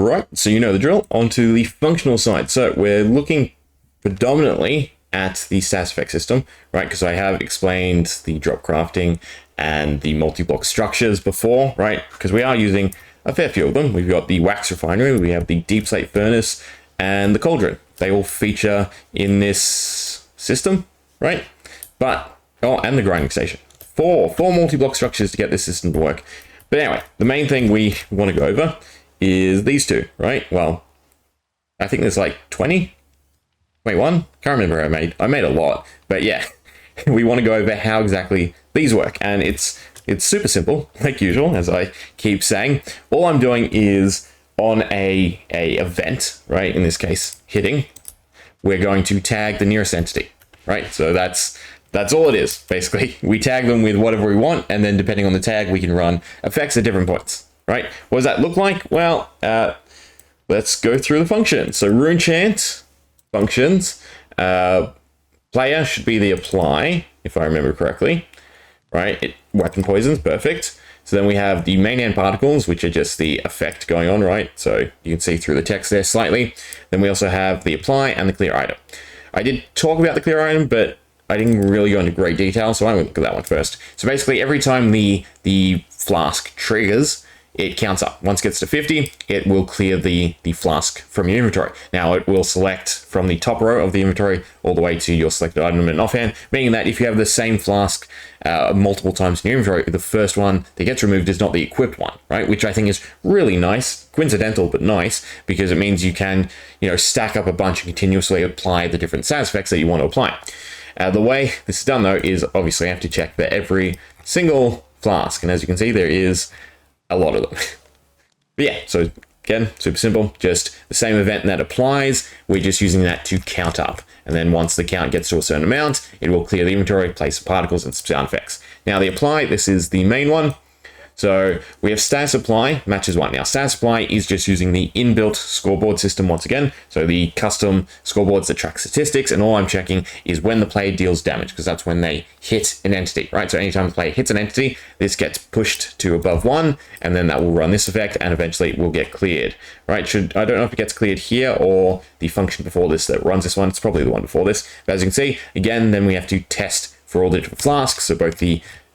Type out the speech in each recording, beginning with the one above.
Right, so you know the drill. Onto the functional side. So we're looking predominantly at the stats effect system, right? Because I have explained the drop crafting and the multi-block structures before, right? Because we are using a fair few of them. We've got the wax refinery, we have the deep slate furnace, and the cauldron. They all feature in this system, right? But, oh, and the grinding station. Four multi-block structures to get this system to work. But anyway, the main thing we want to go over is these two, right? Well, I think there's like 20. Wait, one? Can't remember how I made a lot, but yeah, we want to go over how exactly these work. And it's super simple, like usual, as I keep saying. All I'm doing is on a event, right? In this case, hitting, we're going to tag the nearest entity, right? So that's all it is, basically. We tag them with whatever we want, and then depending on the tag, we can run effects at different points, right? What does that look like? Well, let's go through the functions. So Runechant functions, player should be the apply, if I remember correctly, right? Weapon poisons, perfect. So then we have the main hand particles, which are just the effect going on, right? So you can see through the text there slightly. Then we also have the apply and the clear item. I did talk about the clear item, but I didn't really go into great detail, so I'm going to look at that one first. So basically, every time the flask triggers, it counts up. Once it gets to 50, it will clear the flask from your inventory. Now, it will select from the top row of the inventory all the way to your selected item in offhand, meaning that if you have the same flask multiple times in your inventory, the first one that gets removed is not the equipped one, right? Which I think is really nice, coincidental, but nice, because it means you can, stack up a bunch and continuously apply the different stats effects that you want to apply. The way this is done, though, is obviously I have to check that every single flask, and as you can see, there is a lot of them. But yeah, so again, super simple, just the same event that applies, we're just using that to count up. And then once the count gets to a certain amount, it will clear the inventory, place some particles and some sound effects. Now the apply, this is the main one. So we have status apply, matches 1. Now status apply is just using the inbuilt scoreboard system once again. So the custom scoreboards that track statistics, and all I'm checking is when the player deals damage, because that's when they hit an entity, right? So anytime the player hits an entity, this gets pushed to above 1, and then that will run this effect, and eventually it will get cleared, right? I don't know if it gets cleared here or the function before this that runs this one. It's probably the one before this. But as you can see, again, then we have to test for all the different flasks. So both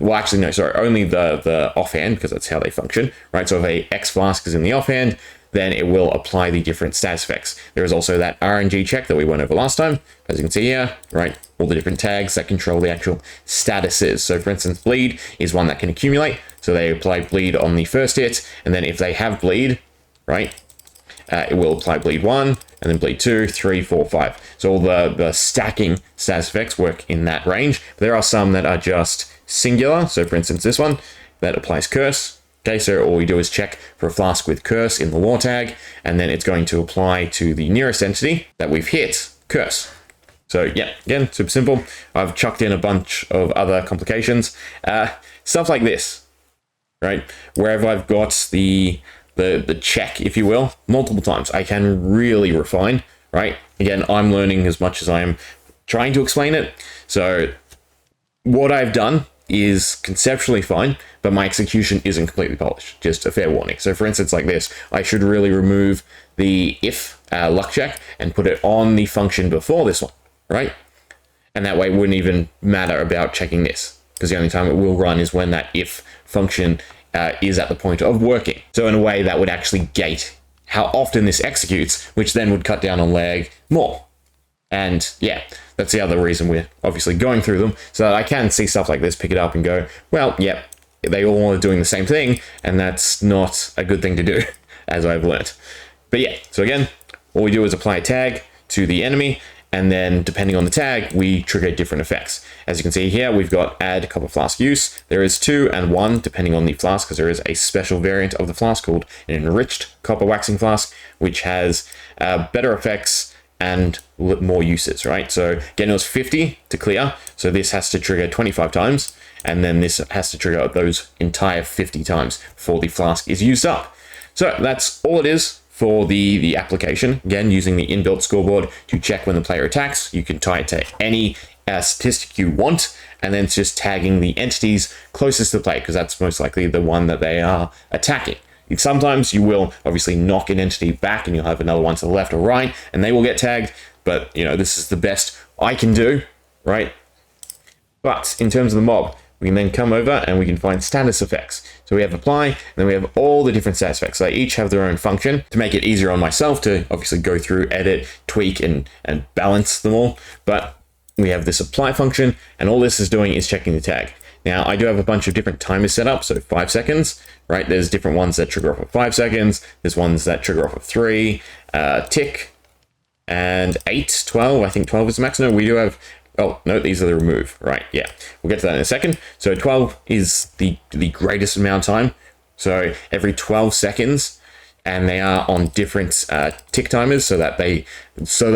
only the offhand, because that's how they function, right? So if a X flask is in the offhand, then it will apply the different stats effects. There is also that RNG check that we went over last time. As you can see here, right? All the different tags that control the actual statuses. So for instance, bleed is one that can accumulate. So they apply bleed on the first hit, and then if they have bleed, right? It will apply bleed 1, and then bleed 2, 3, 4, 5. So all the stacking status effects work in that range. But there are some that are just singular. So for instance, this one that applies curse. Okay, so all we do is check for a flask with curse in the lore tag, and then it's going to apply to the nearest entity that we've hit curse. So yeah, again, super simple. I've chucked in a bunch of other complications. Stuff like this, right? Wherever I've got the check, if you will, multiple times, I can really refine, right? Again, I'm learning as much as I'm trying to explain it. So what I've done is conceptually fine, but my execution isn't completely polished. Just a fair warning. So for instance, like this, I should really remove the if luck check and put it on the function before this one, right? And that way it wouldn't even matter about checking this, because the only time it will run is when that if function is at the point of working. So in a way that would actually gate how often this executes, which then would cut down on lag more. And yeah, that's the other reason we're obviously going through them, so that I can see stuff like this, pick it up and go, well, yep, they all are doing the same thing, and that's not a good thing to do, as I've learnt. But yeah, so again, all we do is apply a tag to the enemy, and then depending on the tag, we trigger different effects. As you can see here, we've got add copper flask use. There is 2 and 1, depending on the flask, because there is a special variant of the flask called an enriched copper waxing flask, which has better effects and more uses, right? So again, it was 50 to clear. So this has to trigger 25 times, and then this has to trigger those entire 50 times before the flask is used up. So that's all it is for the application. Again, using the inbuilt scoreboard to check when the player attacks. You can tie it to any statistic you want, and then it's just tagging the entities closest to the player, because that's most likely the one that they are attacking. Sometimes you will obviously knock an entity back and you'll have another one to the left or right and they will get tagged. But, you know, this is the best I can do, right? But in terms of the mob, we can then come over and we can find status effects. So we have apply, and then we have all the different status effects. They each have their own function to make it easier on myself to obviously go through, edit, tweak, and balance them all. But we have this apply function, and all this is doing is checking the tag. Now, I do have a bunch of different timers set up, so 5 seconds, right? There's different ones that trigger off of 5 seconds. There's ones that trigger off of 3, tick, and 8, 12. I think 12 is the maximum. We do have, oh, no, these are the remove, right? Yeah, we'll get to that in a second. So 12 is the greatest amount of time. So every 12 seconds, and they are on different tick timers so that the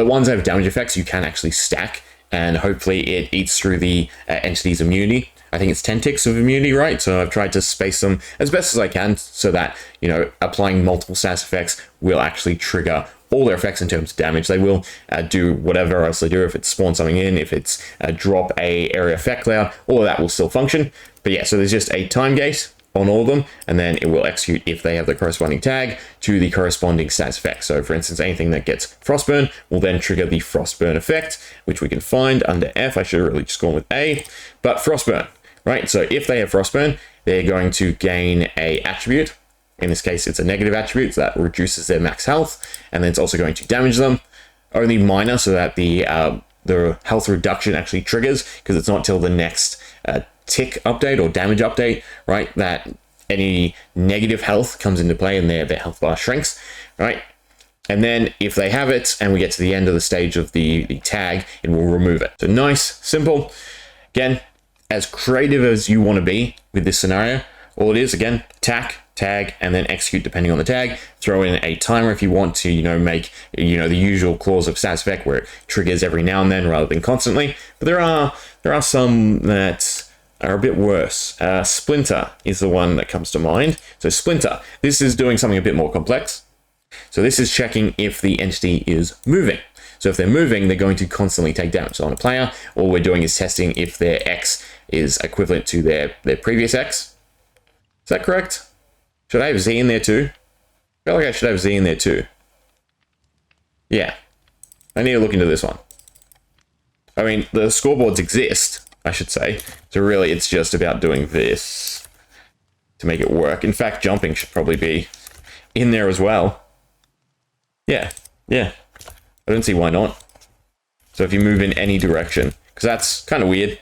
ones that have damage effects, you can actually stack, and hopefully it eats through the entity's immunity. I think it's 10 ticks of immunity, right? So I've tried to space them as best as I can so that, you know, applying multiple status effects will actually trigger all their effects in terms of damage. They will do whatever else they do. If it's spawn something in, if it's drop a area effect cloud, all of that will still function. But yeah, so there's just a time gate on all of them, and then it will execute if they have the corresponding tag to the corresponding status effect. So for instance, anything that gets frostburn will then trigger the frostburn effect, which we can find under F. I should have really just gone with A, but frostburn. Right, so if they have frostburn, they're going to gain a attribute. In this case, it's a negative attribute, so that reduces their max health, and then it's also going to damage them. Only minor, so that the health reduction actually triggers, because it's not till the next tick update or damage update, right, that any negative health comes into play and their health bar shrinks, right? And then if they have it, and we get to the end of the stage of the tag, it will remove it. So nice, simple. Again, as creative as you want to be with this scenario, all it is, again, attack, tag, and then execute depending on the tag. Throw in a timer if you want to, you know, make, you know, the usual clause of status effect where it triggers every now and then rather than constantly. But there are some that are a bit worse. Splinter is the one that comes to mind. So Splinter, this is doing something a bit more complex. So this is checking if the entity is moving. So if they're moving, they're going to constantly take damage. So on a player, all we're doing is testing if their X is equivalent to their previous X. Is that correct? Should I have Z in there too? I feel like I should have Z in there too. Yeah. I need to look into this one. I mean, the scoreboards exist, I should say. So really, it's just about doing this to make it work. In fact, jumping should probably be in there as well. Yeah. Yeah. I don't see why not. So if you move in any direction, because that's kind of weird,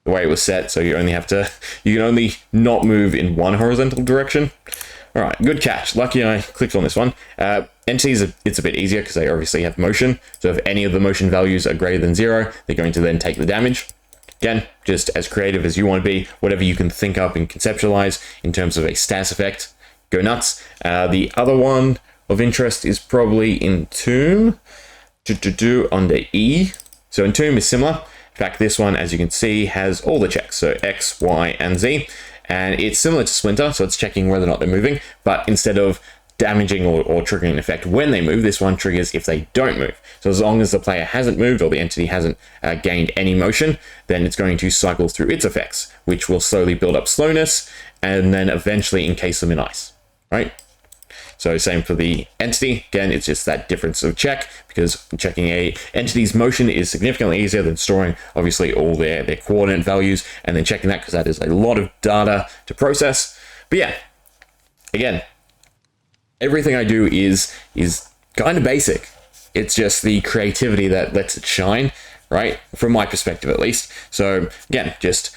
the way it was set, so you can only not move in one horizontal direction. All right, good catch. Lucky I clicked on this one. Entities, it's a bit easier because they obviously have motion. So if any of the motion values are greater than 0, they're going to then take the damage. Again, just as creative as you want to be, whatever you can think up and conceptualize in terms of a status effect, go nuts. The other one of interest is probably Entomb. Under E. So Entomb is similar. In fact, this one, as you can see, has all the checks. So X, Y, and Z. And it's similar to Splinter, so it's checking whether or not they're moving. But instead of damaging or triggering an effect when they move, this one triggers if they don't move. So as long as the player hasn't moved or the entity hasn't gained any motion, then it's going to cycle through its effects, which will slowly build up slowness and then eventually encase them in ice, right? So same for the entity. Again, it's just that difference of check, because checking a entity's motion is significantly easier than storing obviously all their coordinate values and then checking that, because that is a lot of data to process. But yeah, again, everything I do is kind of basic. It's just the creativity that lets it shine, right? From my perspective, at least. So again, just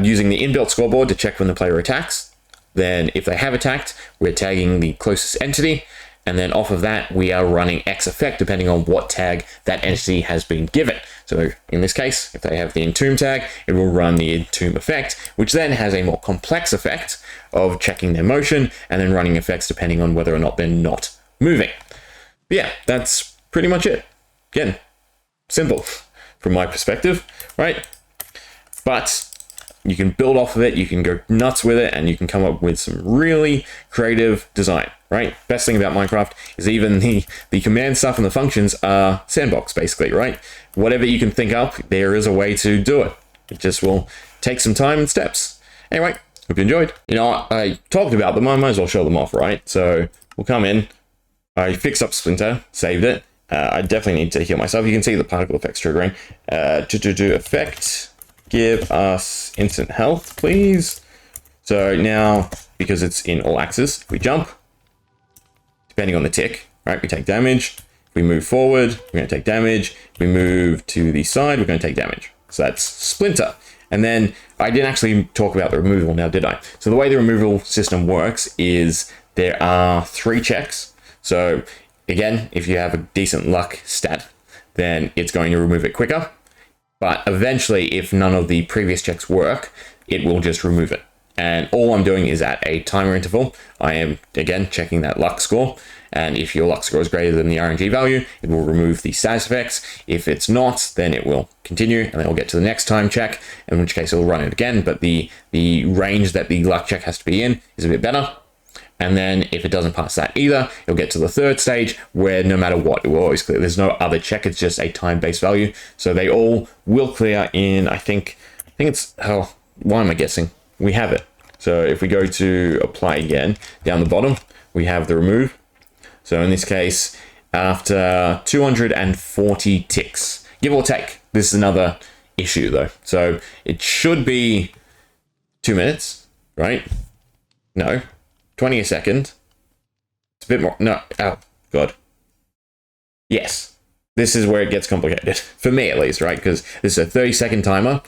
using the inbuilt scoreboard to check when the player attacks. Then if they have attacked, we're tagging the closest entity, and then off of that, we are running X effect depending on what tag that entity has been given. So in this case, if they have the Entomb tag, it will run the Entomb effect, which then has a more complex effect of checking their motion and then running effects depending on whether or not they're not moving. But yeah, that's pretty much it. Again, simple from my perspective, right? But you can build off of it, you can go nuts with it, and you can come up with some really creative design, right? Best thing about Minecraft is even the command stuff and the functions are sandbox, basically, right? Whatever you can think up, there is a way to do it. It just will take some time and steps. Anyway, Hope you enjoyed. You know, I talked about them, I might as well show them off, right? So we'll come in, I fixed up Splinter, saved it. I definitely need to heal myself. You can see the particle effects triggering. To effect, give us instant health, please. So now, because it's in all axes, if we jump, depending on the tick, right, we take damage. If we move forward, we're going to take damage. If we move to the side, we're going to take damage. So that's Splinter. And then I didn't actually talk about the removal now, did I? So the way the removal system works is there are 3 checks. So again, if you have a decent luck stat, then it's going to remove it quicker. But eventually, if none of the previous checks work, it will just remove it. And all I'm doing is at a timer interval. I am, again, checking that luck score. And if your luck score is greater than the RNG value, it will remove the status effects. If it's not, then it will continue, and then we'll get to the next time check, in which case it'll run it again. But the range that the luck check has to be in is a bit better. And then if it doesn't pass that either, it'll get to the 3rd stage where no matter what, it will always clear. There's no other check. It's just a time-based value. So they all will clear in, I think it's, oh, why am I guessing? We have it. So if we go to apply again, down the bottom, we have the remove. So in this case, after 240 ticks, give or take. This is another issue though. So it should be 2 minutes, right? No. 20 a second. It's a bit more. No. Oh, God. Yes. This is where it gets complicated. For me, at least, right? Because this is a 30-second timer,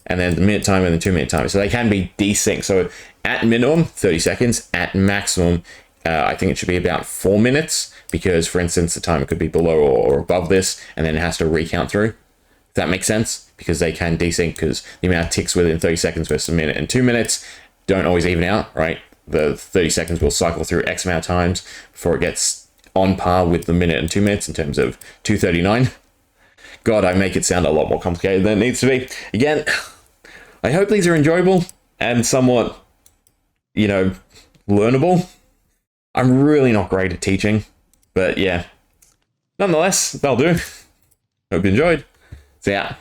and then the minute timer and the 2-minute timer. So they can be desynced. So at minimum, 30 seconds. At maximum, I think it should be about 4 minutes. Because, for instance, the timer could be below or above this, and then it has to recount through. If that makes sense? Because they can desync, because the amount of ticks within 30 seconds versus a minute and 2 minutes don't always even out, right? The 30 seconds will cycle through X amount of times before it gets on par with the minute and 2 minutes in terms of 239. God, I make it sound a lot more complicated than it needs to be. Again, I hope these are enjoyable and somewhat, you know, learnable. I'm really not great at teaching, but yeah. Nonetheless, that'll do. Hope you enjoyed. See ya.